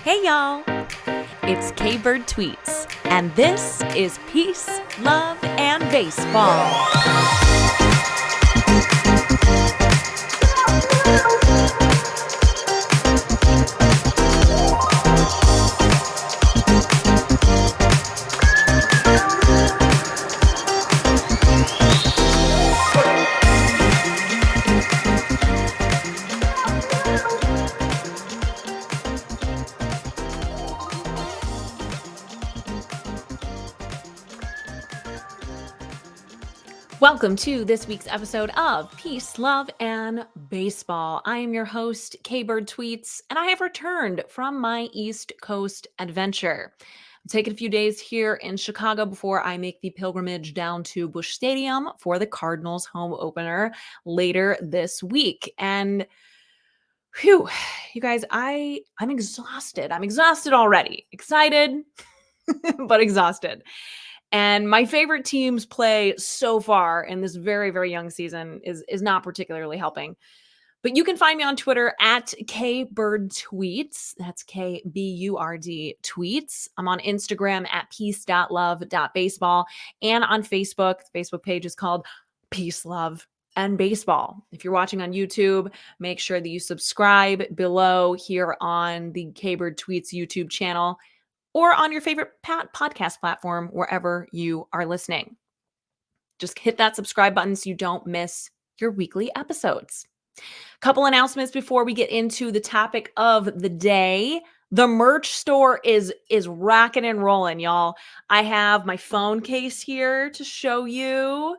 Hey y'all, it's K-Bird Tweets, and this is Peace, Love, and Baseball. Welcome to this week's episode of Peace, Love, and Baseball. I am your host, K-Bird Tweets, and I have returned from my East Coast adventure. I'm taking a few days here in Chicago before I make the pilgrimage down to Busch Stadium for the Cardinals home opener later this week. And whew, you guys, I'm exhausted. I'm exhausted already. Excited, but exhausted. And my favorite team's play so far in this very, very young season is not particularly helping. But you can find me on Twitter at KBirdTweets. That's KBURD tweets. I'm on Instagram at peace.love.baseball. And on Facebook, the Facebook page is called Peace, Love, and Baseball. If you're watching on YouTube, make sure that you subscribe below here on the K-Bird Tweets YouTube channel, or on your favorite podcast platform, wherever you are listening. Just hit that subscribe button so you don't miss your weekly episodes. Couple announcements before we get into the topic of the day. The merch store is rocking and rolling, y'all. I have my phone case here to show you.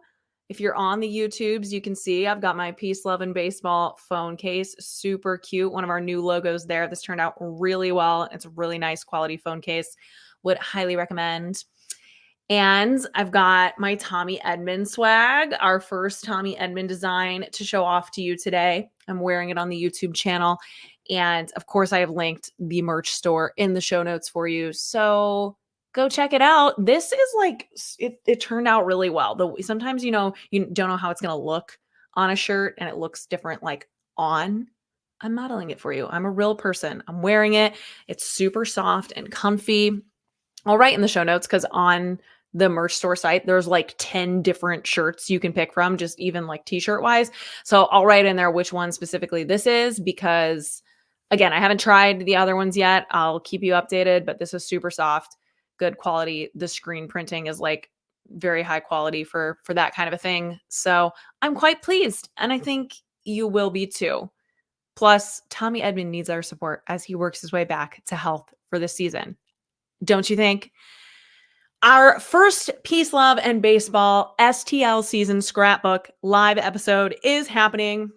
If you're on the YouTubes, you can see I've got my Peace, Love, and Baseball phone case. Super cute. One of our new logos there. This turned out really well. It's a really nice quality phone case. Would highly recommend. And I've got my Tommy Edman swag, our first Tommy Edman design to show off to you today. I'm wearing it on the YouTube channel. And of course, I have linked the merch store in the show notes for you. So go check it out. This is like, it turned out really well. Sometimes, you don't know how it's going to look on a shirt and it looks different like on. I'm modeling it for you. I'm a real person. I'm wearing it. It's super soft and comfy. I'll write in the show notes because on the merch store site, there's like 10 different shirts you can pick from, just even like t-shirt wise. So I'll write in there which one specifically this is because, again, I haven't tried the other ones yet. I'll keep you updated, but this is super soft, good quality. The screen printing is like very high quality for that kind of a thing. So I'm quite pleased, and I think you will be too. Plus, Tommy Edman needs our support as he works his way back to health for this season. Don't you think? Our first Peace, Love, and Baseball STL season scrapbook live episode is happening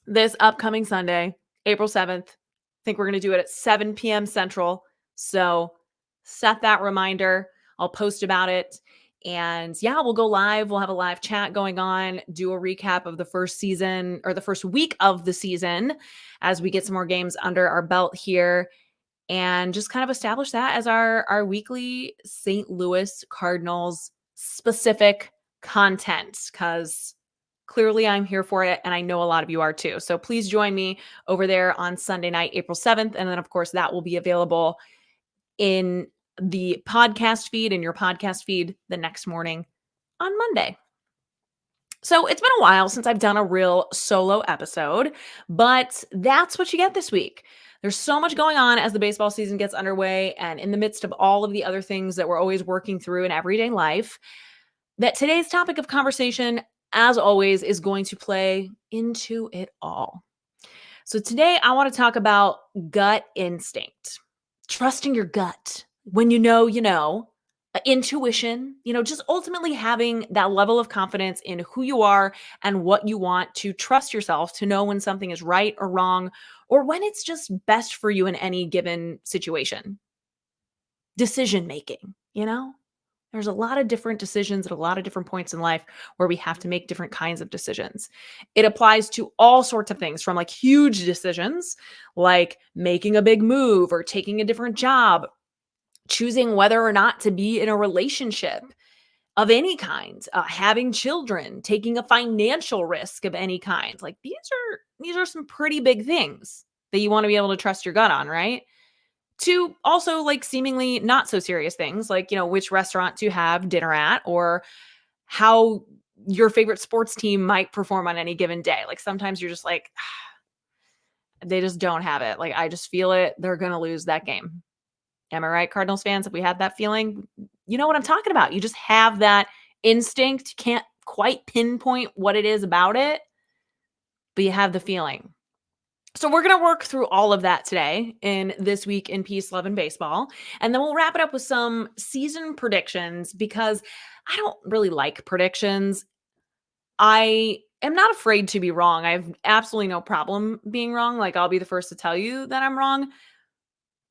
this upcoming Sunday, April 7th. I think we're going to do it at 7 p.m. Central. So set that reminder. I'll post about it. And yeah, we'll go live. We'll have a live chat going on, do a recap of the first season or the first week of the season as we get some more games under our belt here, and just kind of establish that as our weekly St. Louis Cardinals specific content, because clearly I'm here for it, and I know a lot of you are too. So please join me over there on Sunday night, April 7th. And then, of course, that will be available in the podcast feed, in your podcast feed the next morning on Monday. So it's been a while since I've done a real solo episode, but that's what you get this week. There's so much going on as the baseball season gets underway, and in the midst of all of the other things that we're always working through in everyday life, that today's topic of conversation, as always, is going to play into it all. So today I want to talk about gut instinct, trusting your gut. When you know, intuition, just ultimately having that level of confidence in who you are and what you want, to trust yourself to know when something is right or wrong, or when it's just best for you in any given situation. Decision making, there's a lot of different decisions at a lot of different points in life where we have to make different kinds of decisions. It applies to all sorts of things, from like huge decisions, like making a big move or taking a different job, choosing whether or not to be in a relationship of any kind, having children, taking a financial risk of any kind. Like these are some pretty big things that you want to be able to trust your gut on, right? to also like seemingly not so serious things like, which restaurant to have dinner at or how your favorite sports team might perform on any given day. Like sometimes you're just like, they just don't have it. Like I just feel it. They're going to lose that game. Am I right, Cardinals fans? If we had that feeling, you know what I'm talking about. You just have that instinct. You can't quite pinpoint what it is about it, but you have the feeling. So we're going to work through all of that today in This Week in Peace, Love, and Baseball. And then we'll wrap it up with some season predictions because I don't really like predictions. I am not afraid to be wrong. I have absolutely no problem being wrong. Like I'll be the first to tell you that I'm wrong.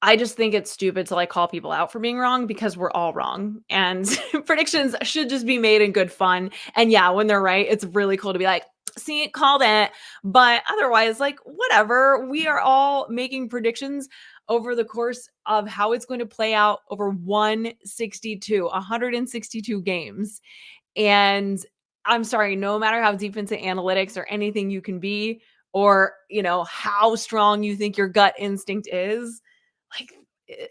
I just think it's stupid to like call people out for being wrong because we're all wrong. And predictions should just be made in good fun. And yeah, when they're right, it's really cool to be like, see, called it. But otherwise, like, whatever. We are all making predictions over the course of how it's going to play out over 162 games. And I'm sorry, no matter how deep into analytics or anything you can be, or, how strong you think your gut instinct is, like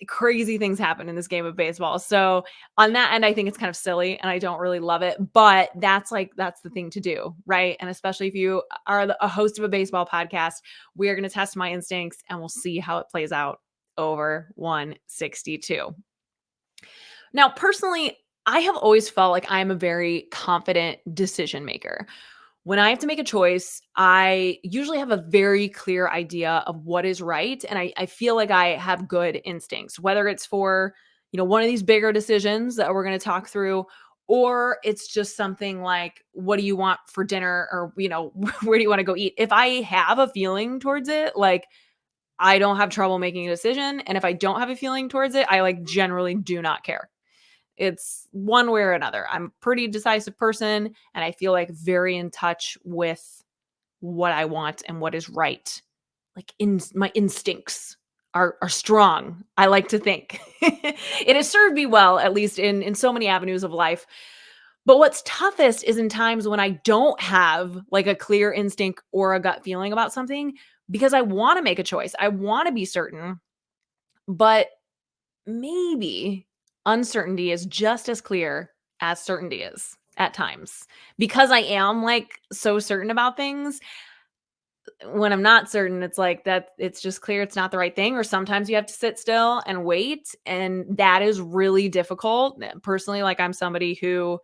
crazy things happen in this game of baseball. So on that end, I think it's kind of silly and I don't really love it, but that's the thing to do. Right. And especially if you are a host of a baseball podcast, we are going to test my instincts and we'll see how it plays out over 162. Now, personally, I have always felt like I'm a very confident decision maker. When I have to make a choice, I usually have a very clear idea of what is right. And I feel like I have good instincts, whether it's for, one of these bigger decisions that we're going to talk through, or it's just something like, what do you want for dinner? Or, where do you want to go eat? If I have a feeling towards it, like I don't have trouble making a decision. And if I don't have a feeling towards it, I like generally do not care. It's one way or another. I'm a pretty decisive person and I feel like very in touch with what I want and what is right. Like my instincts are strong. I like to think. It has served me well, at least in so many avenues of life. But what's toughest is in times when I don't have like a clear instinct or a gut feeling about something because I want to make a choice. I want to be certain, but maybe uncertainty is just as clear as certainty is at times. Because I am like so certain about things, when I'm not certain, it's like that it's just clear it's not the right thing. Or sometimes you have to sit still and wait. And that is really difficult. Personally, like I'm somebody who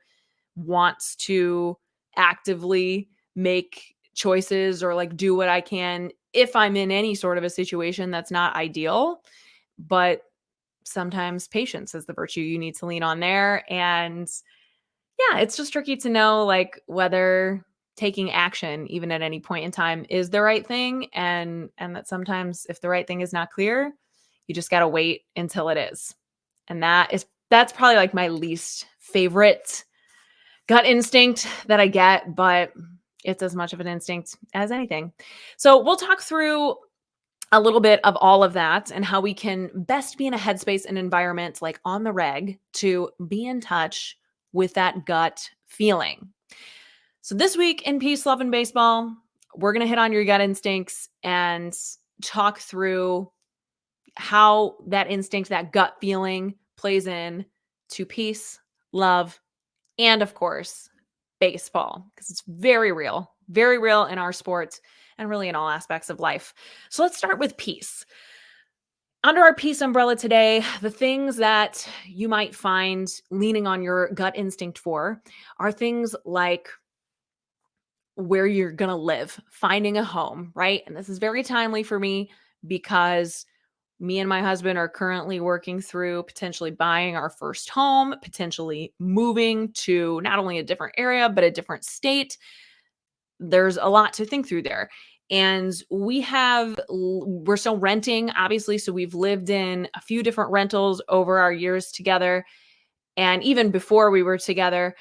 wants to actively make choices or like do what I can if I'm in any sort of a situation that's not ideal. But sometimes patience is the virtue you need to lean on there. And yeah, it's just tricky to know like whether taking action even at any point in time is the right thing, and that sometimes if the right thing is not clear, you just got to wait until it is. And that's probably like my least favorite gut instinct that I get, but it's as much of an instinct as anything. So we'll talk through a little bit of all of that and how we can best be in a headspace and environment like on the reg to be in touch with that gut feeling. So this week in Peace, Love, and Baseball, we're going to hit on your gut instincts and talk through how that instinct, that gut feeling plays in to peace, love, and of course, baseball, because it's very real in our sport and really in all aspects of life. So let's start with peace. Under our peace umbrella today, the things that you might find leaning on your gut instinct for are things like where you're going to live, finding a home, right? And this is very timely for me because me and my husband are currently working through potentially buying our first home, potentially moving to not only a different area, but a different state. There's a lot to think through there. And we're still renting, obviously. So we've lived in a few different rentals over our years together. And even before we were together,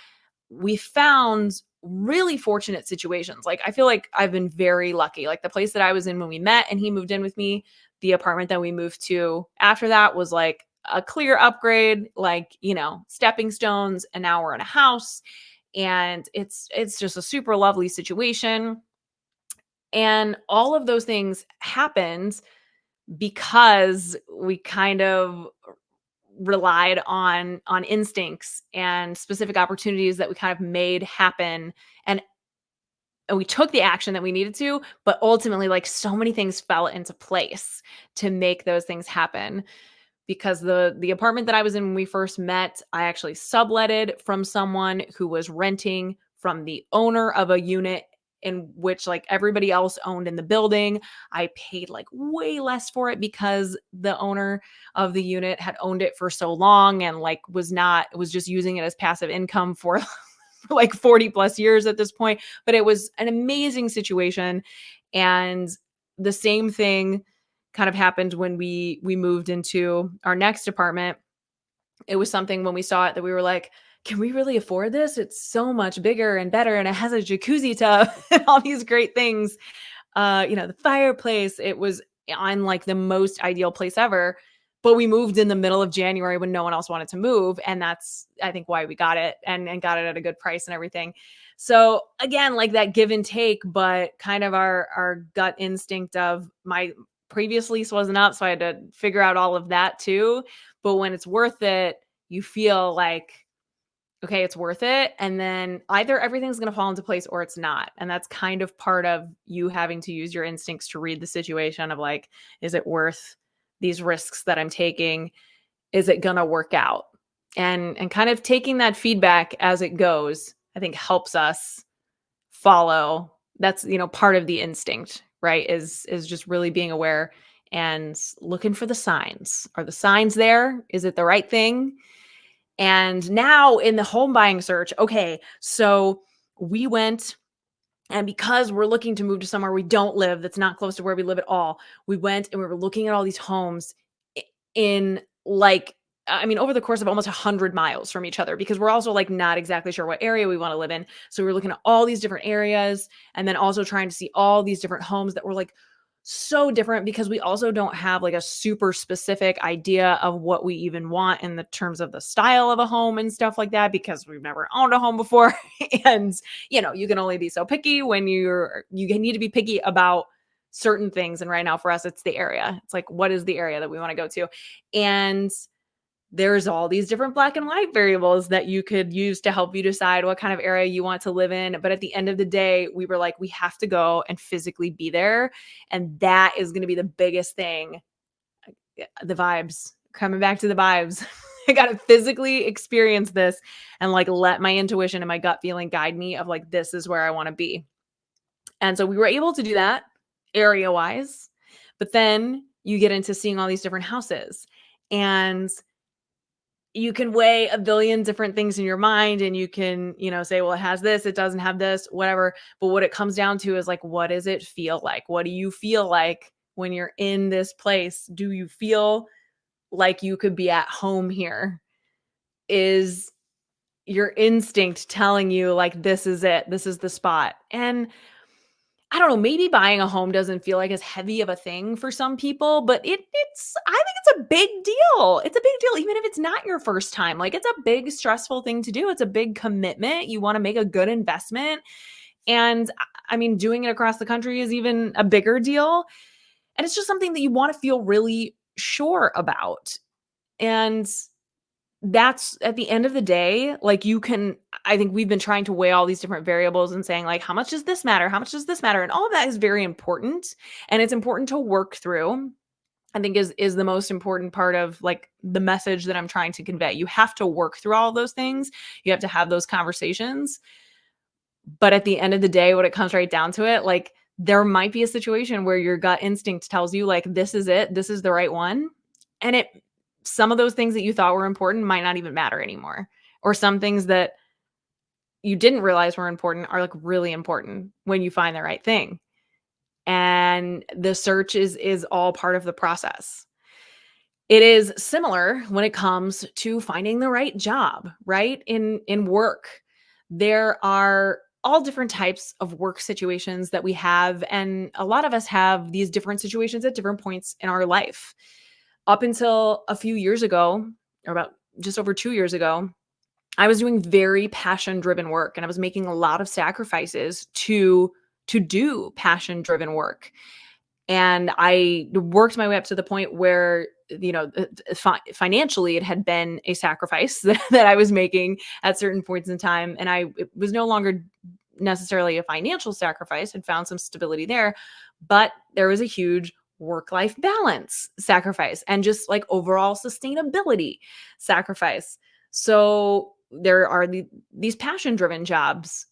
we found really fortunate situations. Like I feel like I've been very lucky. Like the place that I was in when we met and he moved in with me, the apartment that we moved to after that was like a clear upgrade, like, stepping stones, and now we're in a house. And it's just a super lovely situation. And all of those things happened because we kind of relied on instincts and specific opportunities that we kind of made happen, and we took the action that we needed to, but ultimately, like, so many things fell into place to make those things happen. Because the apartment that I was in when we first met, I actually subletted from someone who was renting from the owner of a unit in which, like, everybody else owned in the building. I paid, like, way less for it because the owner of the unit had owned it for so long and, like, was just using it as passive income for for like 40 plus years at this point. But it was an amazing situation. And the same thing kind of happened when we moved into our next apartment. It was something when we saw it that we were like, can we really afford this? It's so much bigger and better. And it has a jacuzzi tub and all these great things. The fireplace, it was on like the most ideal place ever. But we moved in the middle of January when no one else wanted to move. And that's, I think, why we got it and got it at a good price and everything. So again, like that give and take, but kind of our gut instinct of my previous lease wasn't up. So I had to figure out all of that too. But when it's worth it, you feel like, okay, it's worth it. And then either everything's going to fall into place or it's not. And that's kind of part of you having to use your instincts to read the situation of like, is it worth these risks that I'm taking? Is it going to work out? And kind of taking that feedback as it goes, I think helps us follow. That's, part of the instinct, right? Is just really being aware and looking for the signs. Are the signs there? Is it the right thing? And now in the home buying search, okay, so we went, and because we're looking to move to somewhere we don't live, that's not close to where we live at all, we went and we were looking at all these homes in like, I mean, over the course of almost 100 miles from each other, because we're also like not exactly sure what area we want to live in. So we were looking at all these different areas and then also trying to see all these different homes that were like so different, because we also don't have like a super specific idea of what we even want in the terms of the style of a home and stuff like that, because we've never owned a home before. And you can only be so picky when you need to be picky about certain things. And right now for us, it's the area. It's like, what is the area that we want to go to? And there's all these different black and white variables that you could use to help you decide what kind of area you want to live in. But at the end of the day, we were like, we have to go and physically be there. And that is going to be the biggest thing. The vibes, coming back to the vibes. I got to physically experience this and like let my intuition and my gut feeling guide me of like, this is where I want to be. And so we were able to do that area wise. But then you get into seeing all these different houses, and you can weigh a billion different things in your mind, and you can, say, well, it has this, it doesn't have this, whatever. But what it comes down to is like, what does it feel like? What do you feel like when you're in this place? Do you feel like you could be at home here? Is your instinct telling you like, this is it, this is the spot? And I don't know, maybe buying a home doesn't feel like as heavy of a thing for some people, but I think it's a big deal. It's a big deal, even if it's not your first time. Like, it's a big stressful thing to do. It's a big commitment. You want to make a good investment. And I mean, doing it across the country is even a bigger deal. And it's just something that you want to feel really sure about. And that's, at the end of the day, like, I think we've been trying to weigh all these different variables and saying like, how much does this matter? How much does this matter? And all of that is very important. And it's important to work through, I think, is the most important part of like the message that I'm trying to convey. You have to work through all of those things. You have to have those conversations. But at the end of the day, when it comes right down to it, like, there might be a situation where your gut instinct tells you like, this is it, this is the right one. And some of those things that you thought were important might not even matter anymore. Or some things that you didn't realize were important are like really important when you find the right thing. And the search is all part of the process. It is similar when it comes to finding the right job, right? In work, there are all different types of work situations that we have, and a lot of us have these different situations at different points in our life. Up until a few years ago, or about just over 2 years ago, I was doing very passion-driven work, and I was making a lot of sacrifices to do passion-driven work. And I worked my way up to the point where, financially, it had been a sacrifice that I was making at certain points in time. And it was no longer necessarily a financial sacrifice. Had found some stability there, but there was a huge work-life balance sacrifice and just like overall sustainability sacrifice. So there are these passion-driven jobs,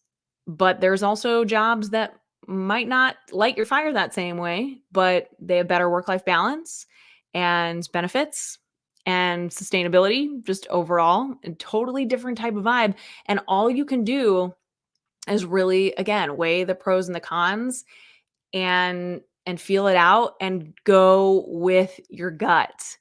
but there's also jobs that might not light your fire that same way, but they have better work-life balance and benefits and sustainability, just overall, a totally different type of vibe. And all you can do is really, again, weigh the pros and the cons and feel it out and go with your gut.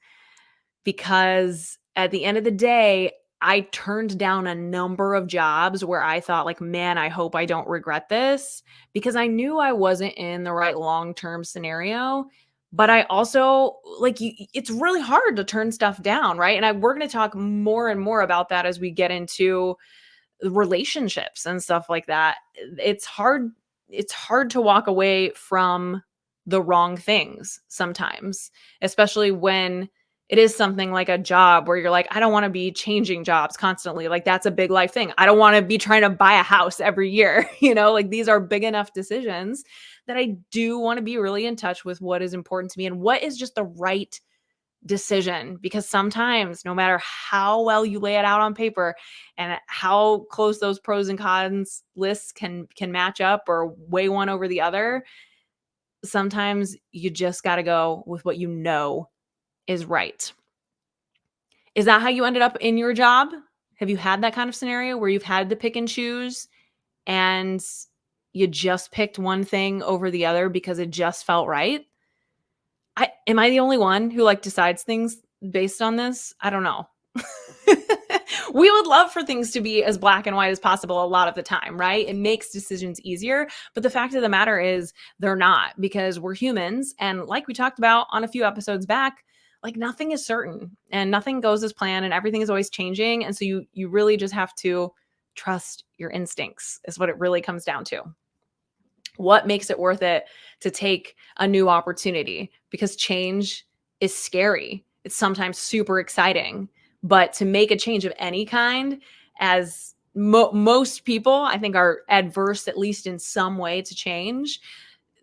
Because at the end of the day, I turned down a number of jobs where I thought like, man, I hope I don't regret this, because I knew I wasn't in the right long-term scenario. But I also like it's really hard to turn stuff down, right? And we're going to talk more and more about that as we get into relationships and stuff like that. It's hard to walk away from the wrong things sometimes, especially when it is something like a job where you're like, I don't want to be changing jobs constantly. Like that's a big life thing. I don't want to be trying to buy a house every year. Like these are big enough decisions that I do want to be really in touch with what is important to me and what is just the right decision. Because sometimes no matter how well you lay it out on paper and how close those pros and cons lists can match up or weigh one over the other, sometimes you just got to go with what you know is right. Is that how you ended up in your job? Have you had that kind of scenario where you've had to pick and choose and you just picked one thing over the other because it just felt right? Am I the only one who like decides things based on this? I don't know. We would love for things to be as black and white as possible a lot of the time, right? It makes decisions easier. But the fact of the matter is they're not, because we're humans. And like we talked about on a few episodes back, like nothing is certain and nothing goes as planned and everything is always changing. And so you really just have to trust your instincts is what it really comes down to. What makes it worth it to take a new opportunity? Because change is scary. It's sometimes super exciting, but to make a change of any kind, as most people I think are adverse, at least in some way, to change,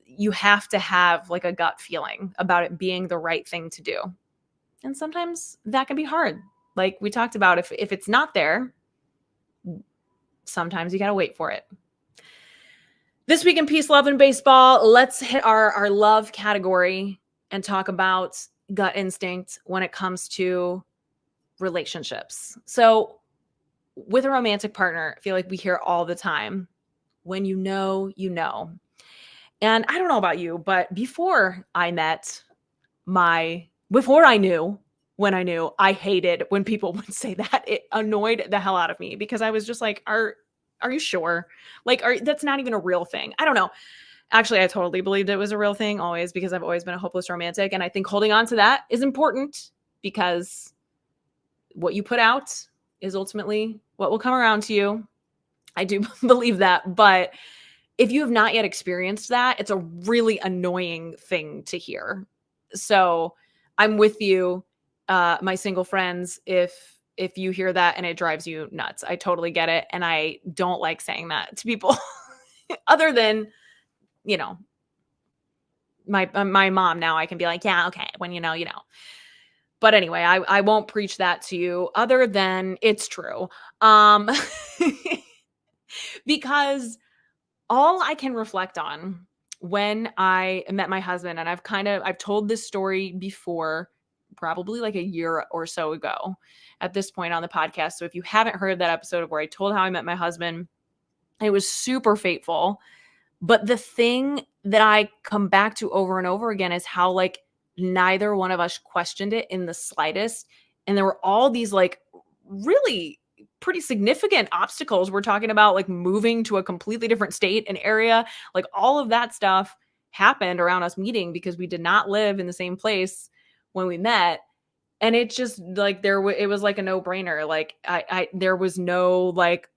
you have to have like a gut feeling about it being the right thing to do. And sometimes that can be hard. Like we talked about, if it's not there, sometimes you got to wait for it. This week in Peace, Love, and Baseball, let's hit our love category and talk about gut instinct when it comes to relationships. So with a romantic partner, I feel like we hear all the time, when you know, you know. And I don't know about you, but before I knew, when I knew, I hated when people would say that. It annoyed the hell out of me because I was just like, are you sure? Like, that's not even a real thing. I don't know. Actually, I totally believed it was a real thing always, because I've always been a hopeless romantic. And I think holding on to that is important, because what you put out is ultimately what will come around to you. I do believe that. But if you have not yet experienced that, it's a really annoying thing to hear. So I'm with you, my single friends, if you hear that and it drives you nuts. I totally get it. And I don't like saying that to people other than, my mom. Now I can be like, yeah, okay, when you know, you know. But anyway, I won't preach that to you other than it's true. Because all I can reflect on when I met my husband, and I've told this story before, probably like a year or so ago at this point on the podcast. So if you haven't heard that episode of where I told how I met my husband, it was super fateful. But the thing that I come back to over and over again is how like neither one of us questioned it in the slightest. And there were all these like really pretty significant obstacles. We're talking about like moving to a completely different state and area, like all of that stuff happened around us meeting because we did not live in the same place when we met. And it just like it was like a no-brainer. Like I there was no like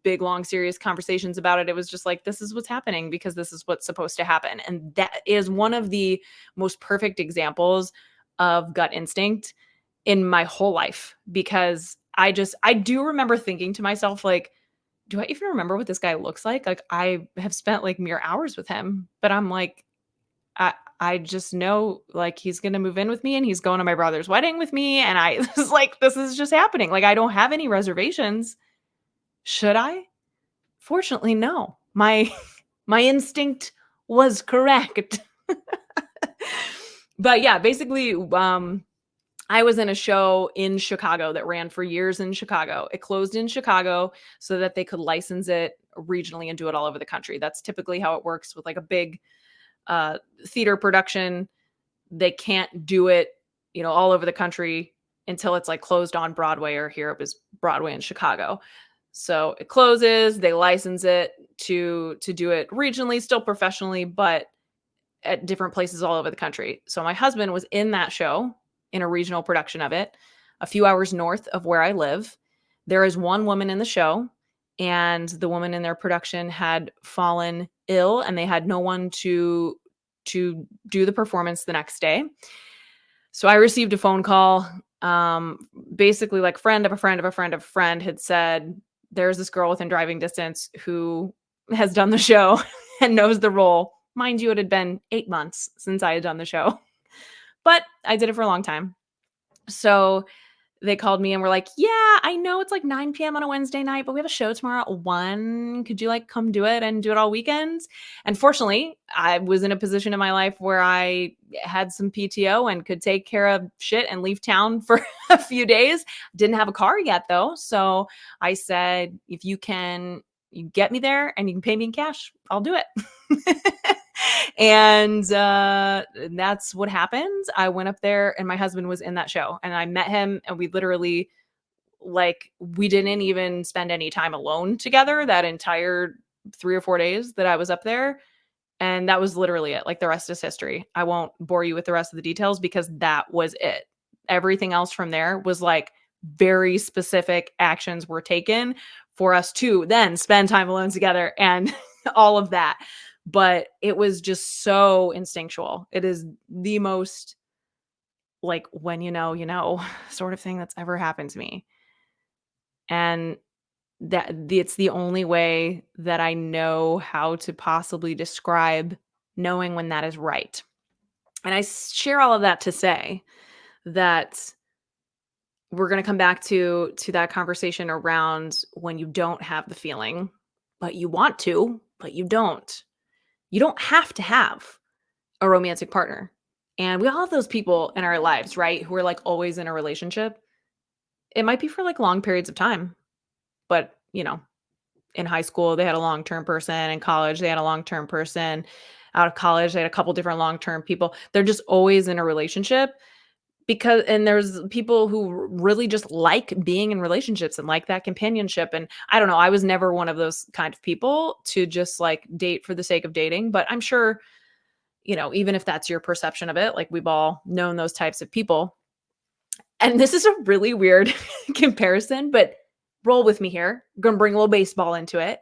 big, long, serious conversations about it. It was just like, this is what's happening because this is what's supposed to happen. And that is one of the most perfect examples of gut instinct in my whole life, because I do remember thinking to myself, like, do I even remember what this guy looks like? Like, I have spent like mere hours with him, but I'm like, I just know, like, he's gonna move in with me and he's going to my brother's wedding with me. And I was like, this is just happening. Like, I don't have any reservations. Should I? Fortunately, no. My my instinct was correct. But yeah, basically, I was in a show in Chicago that ran for years in Chicago. It closed in Chicago so that they could license it regionally and do it all over the country. That's typically how it works with like a big theater production. They can't do it, all over the country until it's like closed on Broadway, or here it was Broadway in Chicago. So it closes, they license it to do it regionally, still professionally, but at different places all over the country. So my husband was in that show in a regional production of it, a few hours north of where I live. There is one woman in the show, and the woman in their production had fallen ill, and they had no one to do the performance the next day. So I received a phone call. Basically, like, friend of a friend of a friend of a friend had said, there's this girl within driving distance who has done the show and knows the role. Mind you, it had been 8 months since I had done the show, but I did it for a long time. So they called me and were like, yeah, I know it's like 9 p.m. on a Wednesday night, but we have a show tomorrow at 1. Could you like come do it and do it all weekends? And fortunately, I was in a position in my life where I had some PTO and could take care of shit and leave town for a few days. Didn't have a car yet though. So I said, if you get me there and you can pay me in cash, I'll do it. And that's what happened. I went up there and my husband was in that show, and I met him, and we literally, like, we didn't even spend any time alone together that entire 3 or 4 days that I was up there. And that was literally it. Like, the rest is history. I won't bore you with the rest of the details because that was it. Everything else from there was like very specific actions were taken for us to then spend time alone together and all of that. But it was just so instinctual. It is the most, like, when sort of thing that's ever happened to me. And it's the only way that I know how to possibly describe knowing when that is right. And I share all of that to say that we're going to come back to that conversation around when you don't have the feeling, but you want to, but you don't. You don't have to have a romantic partner. And we all have those people in our lives, right? Who are like always in a relationship. It might be for like long periods of time, but in high school, they had a long-term person. In college, they had a long-term person. Out of college, they had a couple different long-term people. They're just always in a relationship and there's people who really just like being in relationships and like that companionship. And I don't know, I was never one of those kind of people to just like date for the sake of dating, but I'm sure, even if that's your perception of it, like, we've all known those types of people. And this is a really weird comparison, but roll with me here. I'm going to bring a little baseball into it.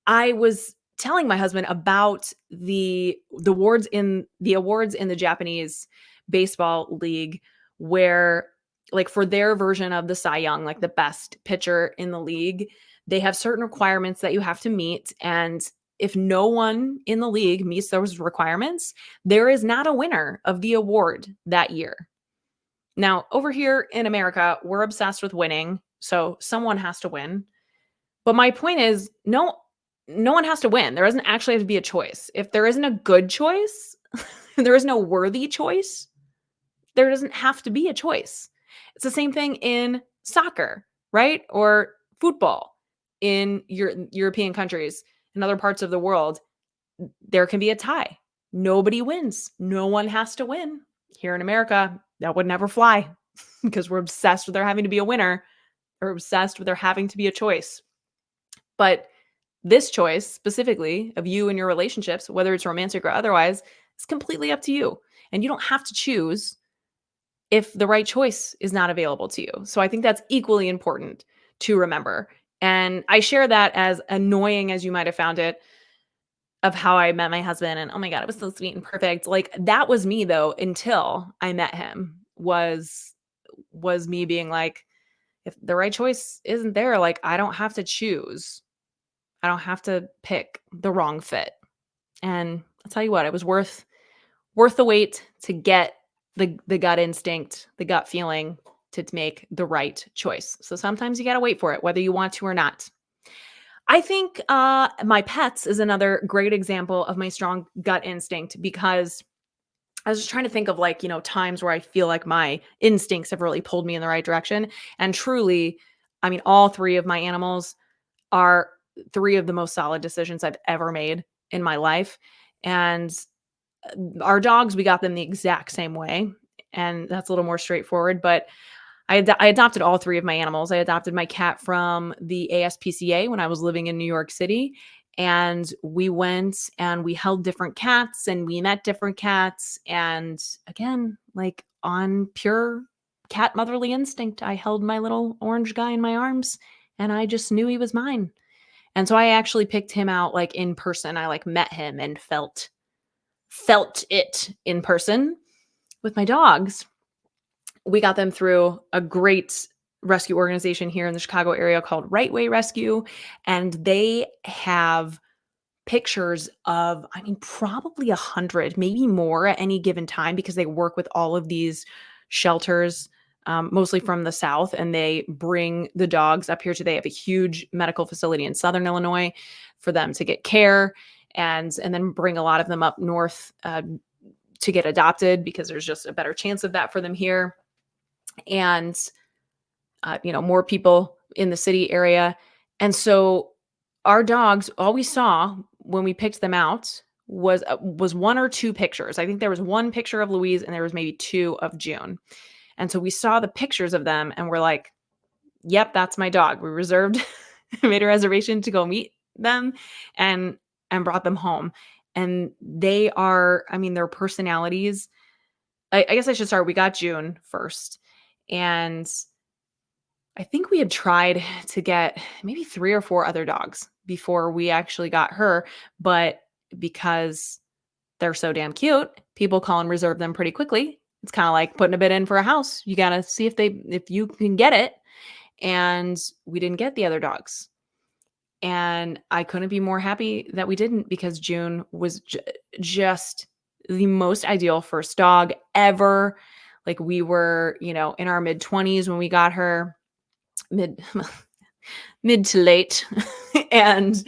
I was telling my husband about the awards in the Japanese baseball league, where, like, for their version of the Cy Young, like the best pitcher in the league, they have certain requirements that you have to meet. And if no one in the league meets those requirements, there is not a winner of the award that year. Now, over here in America, we're obsessed with winning. So someone has to win. But my point is, no one has to win. There doesn't actually have to be a choice. If there isn't a good choice, there is no worthy choice, there doesn't have to be a choice. It's the same thing in soccer, right? Or football in European countries, in other parts of the world. There can be a tie. Nobody wins. No one has to win. Here in America, that would never fly because we're obsessed with there having to be a winner. We're obsessed with there having to be a choice. But this choice specifically of you and your relationships, whether it's romantic or otherwise, is completely up to you. And you don't have to choose if the right choice is not available to you. So I think that's equally important to remember. And I share that, as annoying as you might have found it, of how I met my husband, and oh my god, it was so sweet and perfect. Like, that was me though until I met him, was me being like, if the right choice isn't there, like, I don't have to choose. I don't have to pick the wrong fit. And I'll tell you what, it was worth the wait to get the gut instinct, the gut feeling to make the right choice. So sometimes you got to wait for it, whether you want to or not. I think my pets is another great example of my strong gut instinct, because I was just trying to think of, like, times where I feel like my instincts have really pulled me in the right direction. And truly, I mean, all three of my animals are three of the most solid decisions I've ever made in my life. And our dogs, we got them the exact same way. And that's a little more straightforward. But I adopted all three of my animals. I adopted my cat from the ASPCA when I was living in New York City. And we went and we held different cats and we met different cats. And again, like, on pure cat motherly instinct, I held my little orange guy in my arms and I just knew he was mine. And so I actually picked him out, like, in person. I, like, met him and felt it in person. With my dogs, we got them through a great rescue organization here in the Chicago area called Right Way Rescue. And they have pictures of, I mean, probably 100, maybe more at any given time, because they work with all of these shelters, mostly from the South, and they bring the dogs up here they have a huge medical facility in Southern Illinois for them to get care, and then bring a lot of them up north to get adopted, because there's just a better chance of that for them here. And more people in the city area. And so our dogs, all we saw when we picked them out was one or two pictures. I think there was one picture of Louise and there was maybe two of June. And so we saw the pictures of them and we're like, yep, that's my dog. We reserved, made a reservation to go meet them and brought them home. And they are, I mean, their personalities. I guess I should start. We got June first. And I think we had tried to get maybe 3 or 4 other dogs before we actually got her, but because they're so damn cute, people call and reserve them pretty quickly. It's kinda like putting a bid in for a house. You gotta see if you can get it, and we didn't get the other dogs. And I couldn't be more happy that we didn't, because June was just the most ideal first dog ever. Like, we were, in our mid-20s when we got her, mid mid to late. And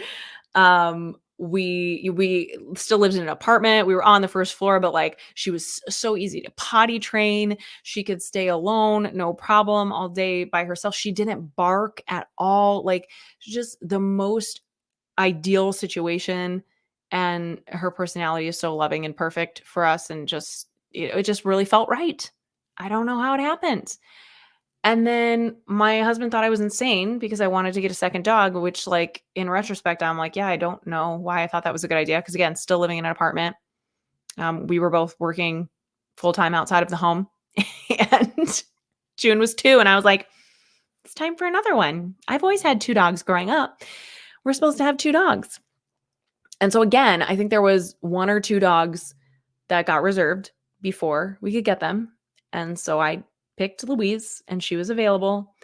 we still lived in an apartment. We were on the first floor, but, like, she was so easy to potty train. She could stay alone, no problem, all day by herself. She didn't bark at all. Like, just the most ideal situation. And her personality is so loving and perfect for us, and just it just really felt right. I don't know how it happened. And then my husband thought I was insane because I wanted to get a second dog, which, like, in retrospect, I'm like, yeah, I don't know why I thought that was a good idea. Because again, still living in an apartment. We were both working full time outside of the home. And June was 2. And I was like, it's time for another one. I've always had 2 dogs growing up. We're supposed to have 2 dogs. And so again, I think there was 1 or 2 dogs that got reserved before we could get them. And so I picked Louise and she was available.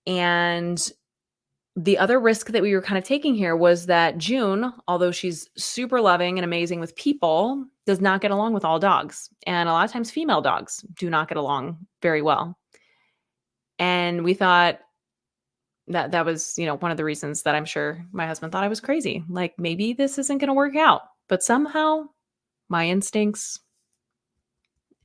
And the other risk that we were kind of taking here was that June, although she's super loving and amazing with people, does not get along with all dogs. And a lot of times female dogs do not get along very well. And we thought that was, one of the reasons that I'm sure my husband thought I was crazy. Like, maybe this isn't going to work out. But somehow my instincts,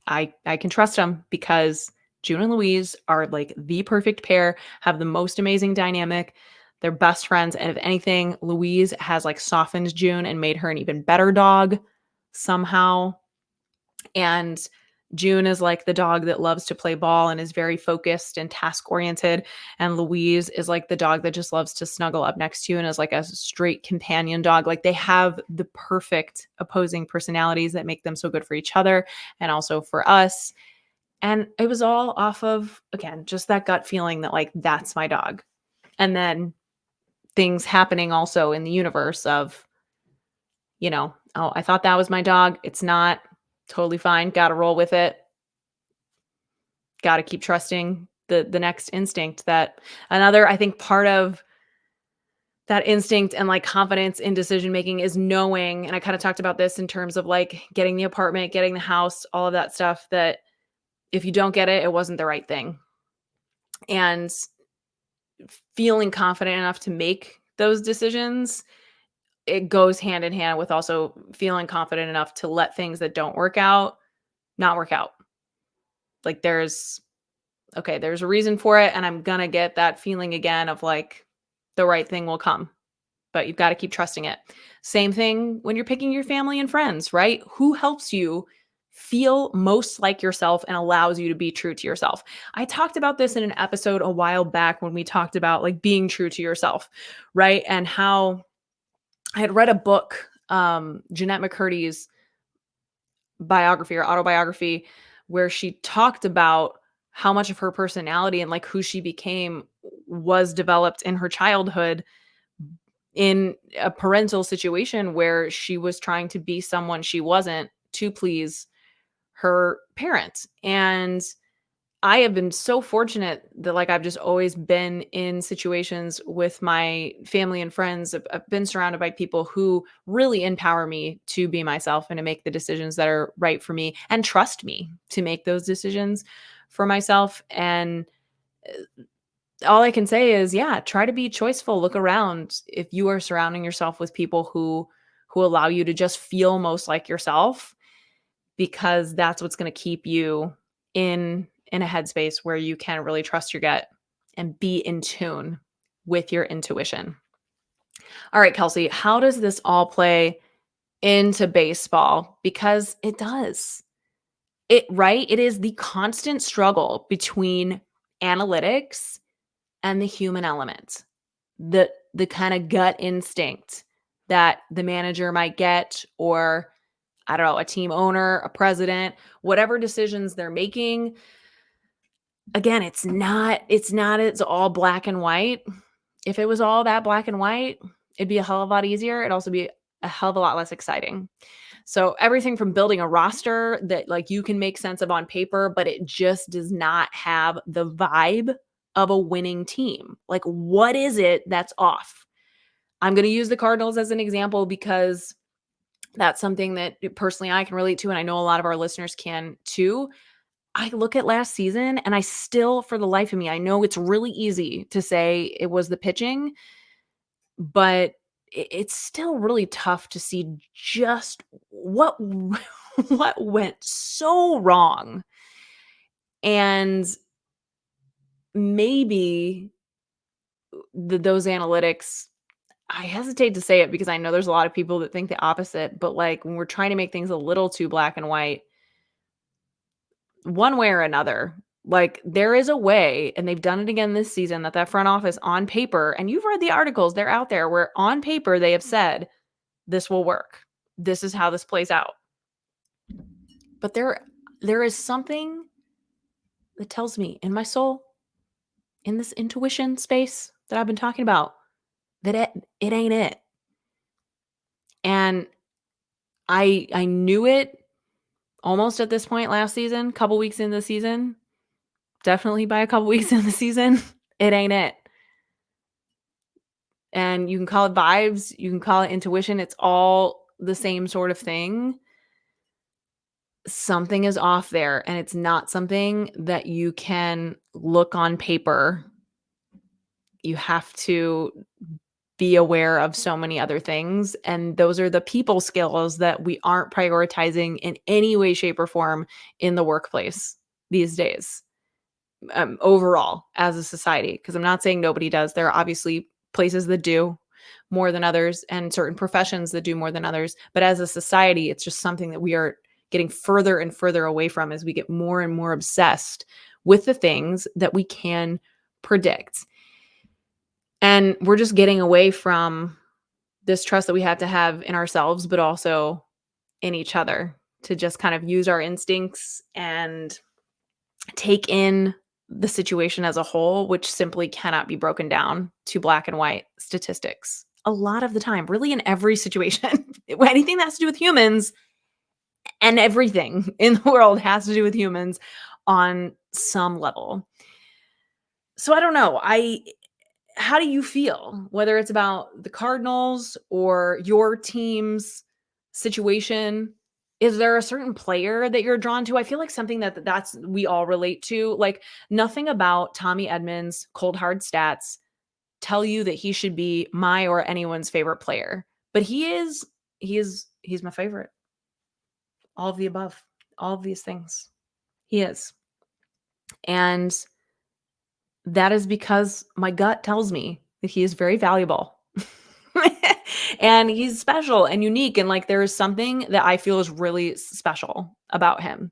I can trust them, because June and Louise are like the perfect pair, have the most amazing dynamic. They're best friends. And if anything, Louise has, like, softened June and made her an even better dog somehow. And June is like the dog that loves to play ball and is very focused and task oriented. And Louise is like the dog that just loves to snuggle up next to you and is like a straight companion dog. Like, they have the perfect opposing personalities that make them so good for each other and also for us. And it was all off of, again, just that gut feeling that, like, that's my dog. And then things happening also in the universe of, oh, I thought that was my dog. It's not. Totally fine. Got to roll with it. Got to keep trusting the next instinct. That another, I think, part of that instinct and like confidence in decision making is knowing, and I kind of talked about this in terms of like getting the apartment, getting the house, all of that stuff, that if you don't get it, it wasn't the right thing. And feeling confident enough to make those decisions, it goes hand in hand with also feeling confident enough to let things that don't work out not work out. Like there's a reason for it, and I'm gonna get that feeling again of like the right thing will come, but you've got to keep trusting it. Same thing when you're picking your family and friends, right? Who helps you feel most like yourself and allows you to be true to yourself? I talked about this in an episode a while back when we talked about like being true to yourself, right? And how I had read a book, Jeanette McCurdy's biography or autobiography, where she talked about how much of her personality and like who she became was developed in her childhood in a parental situation where she was trying to be someone she wasn't to please her parents. And I have been so fortunate that like I've just always been in situations with my family and friends. I've been surrounded by people who really empower me to be myself and to make the decisions that are right for me and trust me to make those decisions for myself. And all I can say is, yeah, try to be choiceful. Look around. If you are surrounding yourself with people who allow you to just feel most like yourself, because that's what's going to keep you in a headspace where you can really trust your gut and be in tune with your intuition. All right, Kelsey, how does this all play into baseball? Because it does. It is the constant struggle between analytics and the human element. The kind of gut instinct that the manager might get, or I don't know, a team owner, a president, whatever decisions they're making. Again, it's all black and white. If it was all that black and white, it'd be a hell of a lot easier. It'd also be a hell of a lot less exciting. So everything from building a roster that like you can make sense of on paper, but it just does not have the vibe of a winning team. Like, what is it that's off? I'm going to use the Cardinals as an example because that's something that personally I can relate to, and I know a lot of our listeners can too. I look at last season and I still, for the life of me, I know it's really easy to say it was the pitching, but it's still really tough to see just what what went so wrong. And maybe those analytics, I hesitate to say it because I know there's a lot of people that think the opposite, but like when we're trying to make things a little too black and white, one way or another, like there is a way, and they've done it again this season, that front office on paper, and you've read the articles, they're out there, where on paper they have said, this will work. This is how this plays out. But there is something that tells me in my soul, in this intuition space that I've been talking about, that it ain't it. And I knew it almost at this point last season, couple weeks into the season, definitely by a couple weeks into the season, it ain't it. And you can call it vibes, you can call it intuition, it's all the same sort of thing. Something is off there, and it's not something that you can look on paper. You have to be aware of so many other things, and those are the people skills that we aren't prioritizing in any way, shape, or form in the workplace these days, overall as a society. Because I'm not saying nobody does. There are obviously places that do more than others and certain professions that do more than others. But as a society, it's just something that we are getting further and further away from as we get more and more obsessed with the things that we can predict. And we're just getting away from this trust that we have to have in ourselves, but also in each other, to just kind of use our instincts and take in the situation as a whole, which simply cannot be broken down to black and white statistics. A lot of the time, really in every situation, anything that has to do with humans and everything in the world has to do with humans on some level. So I don't know. How do you feel, whether it's about the Cardinals or your team's situation? Is there a certain player that you're drawn to? I feel like something that's we all relate to. Like, nothing about Tommy Edmonds' cold hard stats tell you that he should be my or anyone's favorite player. But he's my favorite. All of the above. All of these things. He is. And that is because my gut tells me that he is very valuable. And he's special and unique, and like there is something that I feel is really special about him.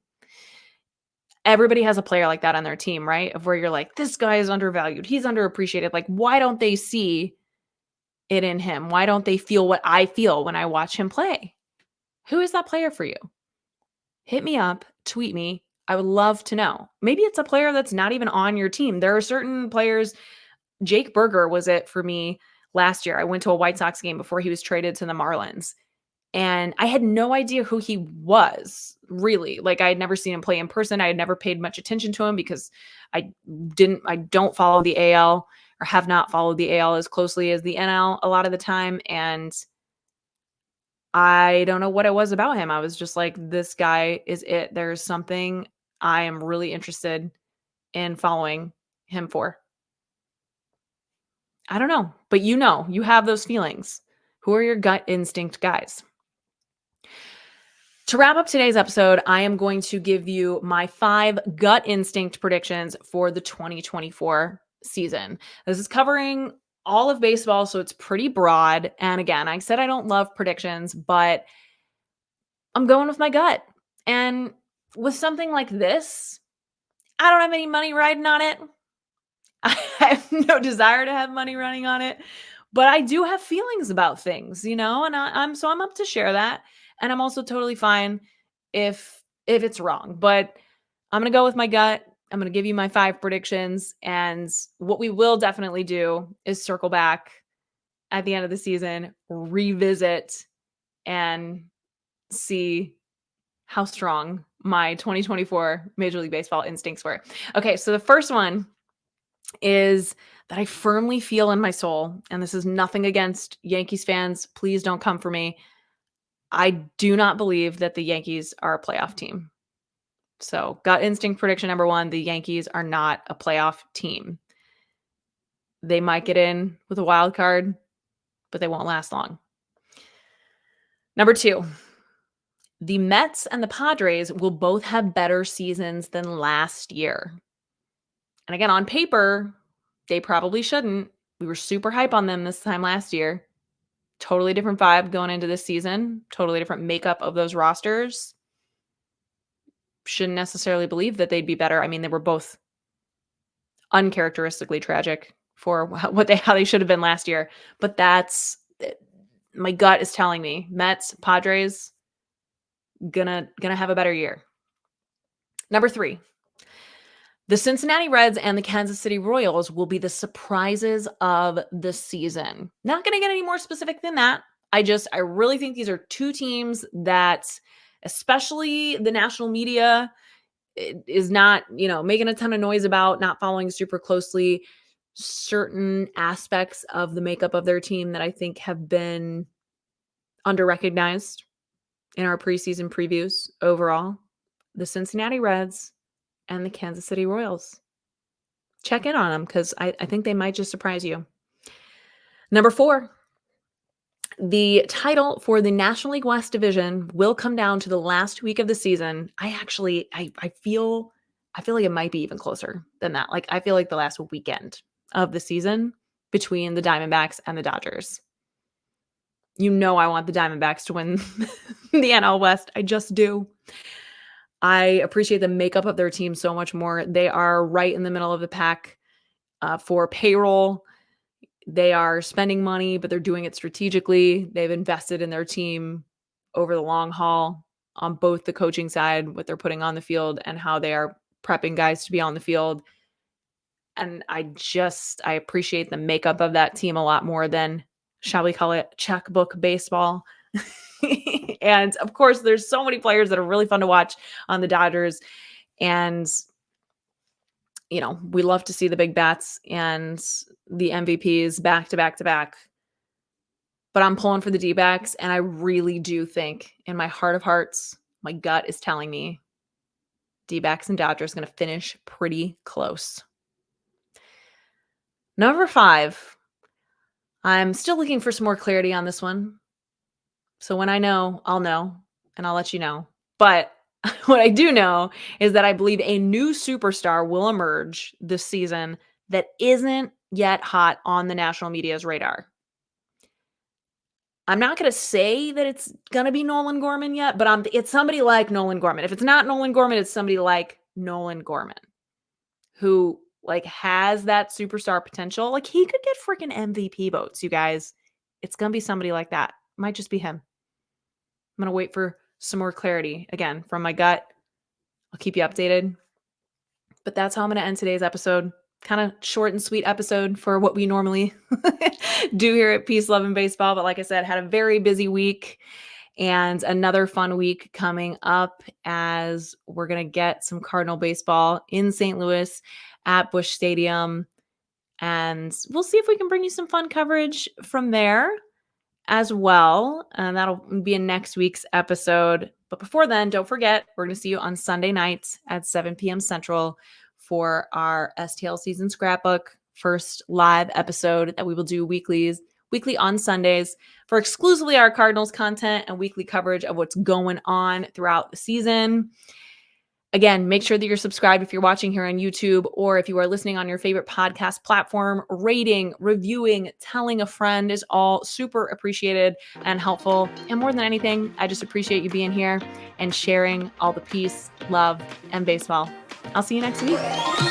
Everybody has a player like that on their team, right? Of where you're like, this guy is undervalued. He's underappreciated. Like, why don't they see it in him? Why don't they feel what I feel when I watch him play? Who is that player for you? Hit me up, tweet me. I would love to know. Maybe it's a player that's not even on your team. There are certain players. Jake Burger was it for me last year. I went to a White Sox game before he was traded to the Marlins. And I had no idea who he was, really. Like, I had never seen him play in person. I had never paid much attention to him because I don't follow the AL, or have not followed the AL as closely as the NL a lot of the time. And I don't know what it was about him. I was just like, this guy is it. There's something I am really interested in following him for. I don't know, but you have those feelings. Who are your gut instinct guys? To wrap up today's episode, I am going to give you my 5 gut instinct predictions for the 2024 season. This is covering all of baseball, so it's pretty broad. And again, I said I don't love predictions, but I'm going with my gut. And with something like this, I don't have any money riding on it. I have no desire to have money running on it, but I do have feelings about things, and I'm up to share that. And I'm also totally fine if it's wrong, but I'm going to go with my gut. I'm going to give you my 5 predictions, and what we will definitely do is circle back at the end of the season, revisit, and see how strong my 2024 Major League Baseball instincts were. Okay, so the first one is that I firmly feel in my soul, and this is nothing against Yankees fans. Please don't come for me. I do not believe that the Yankees are a playoff team. So, gut instinct prediction number 1, the Yankees are not a playoff team. They might get in with a wild card, but they won't last long. Number 2, the Mets and the Padres will both have better seasons than last year. And again, on paper, they probably shouldn't. We were super hype on them this time last year. Totally different vibe going into this season. Totally different makeup of those rosters. Shouldn't necessarily believe that they'd be better. I mean, they were both uncharacteristically tragic for how they should have been last year. But that's my gut is telling me Mets, Padres, gonna have a better year. Number 3, the Cincinnati Reds and the Kansas City Royals will be the surprises of the season. Not going to get any more specific than that. I really think these are 2 teams that, especially the national media, is not, making a ton of noise about, not following super closely. Certain aspects of the makeup of their team that I think have been underrecognized in our preseason previews overall. The Cincinnati Reds and the Kansas City Royals. Check in on them because I think they might just surprise you. Number 4, the title for the National League West division will come down to the last week of the season. I feel like it might be even closer than that. Like, I feel like the last weekend of the season between the Diamondbacks and the Dodgers. I want the Diamondbacks to win the NL West. I just do. I appreciate the makeup of their team so much more. They are right in the middle of the pack for payroll. They are spending money, but they're doing it strategically. They've invested in their team over the long haul on both the coaching side, what they're putting on the field, and how they are prepping guys to be on the field. And I appreciate the makeup of that team a lot more than, shall we call it, checkbook baseball. And of course, there's so many players that are really fun to watch on the Dodgers. And, we love to see the big bats and the MVPs back to back to back. But I'm pulling for the D-backs, and I really do think in my heart of hearts, my gut is telling me D-backs and Dodgers going to finish pretty close. Number 5, I'm still looking for some more clarity on this one. So when I know, I'll know, and I'll let you know. But what I do know is that I believe a new superstar will emerge this season that isn't yet hot on the national media's radar. I'm not going to say that it's going to be Nolan Gorman yet, but it's somebody like Nolan Gorman. If it's not Nolan Gorman, it's somebody like Nolan Gorman who has that superstar potential. He could get freaking MVP votes, you guys. It's going to be somebody like that. Might just be him. I'm going to wait for some more clarity again from my gut. I'll keep you updated. But that's how I'm going to end today's episode. Kind of short and sweet episode for what we normally do here at Peace, Love, and Baseball. But like I said, had a very busy week and another fun week coming up as we're going to get some Cardinal baseball in St. Louis at Busch Stadium. And we'll see if we can bring you some fun coverage from there as well. And that'll be in next week's episode. But before then, don't forget, we're going to see you on Sunday nights at 7 p.m. Central for our STL season scrapbook, first live episode that we will do weekly on Sundays for exclusively our Cardinals content and weekly coverage of what's going on throughout the season. Again, make sure that you're subscribed if you're watching here on YouTube, or if you are listening on your favorite podcast platform. Rating, reviewing, telling a friend is all super appreciated and helpful. And more than anything, I just appreciate you being here and sharing all the peace, love, and baseball. I'll see you next week.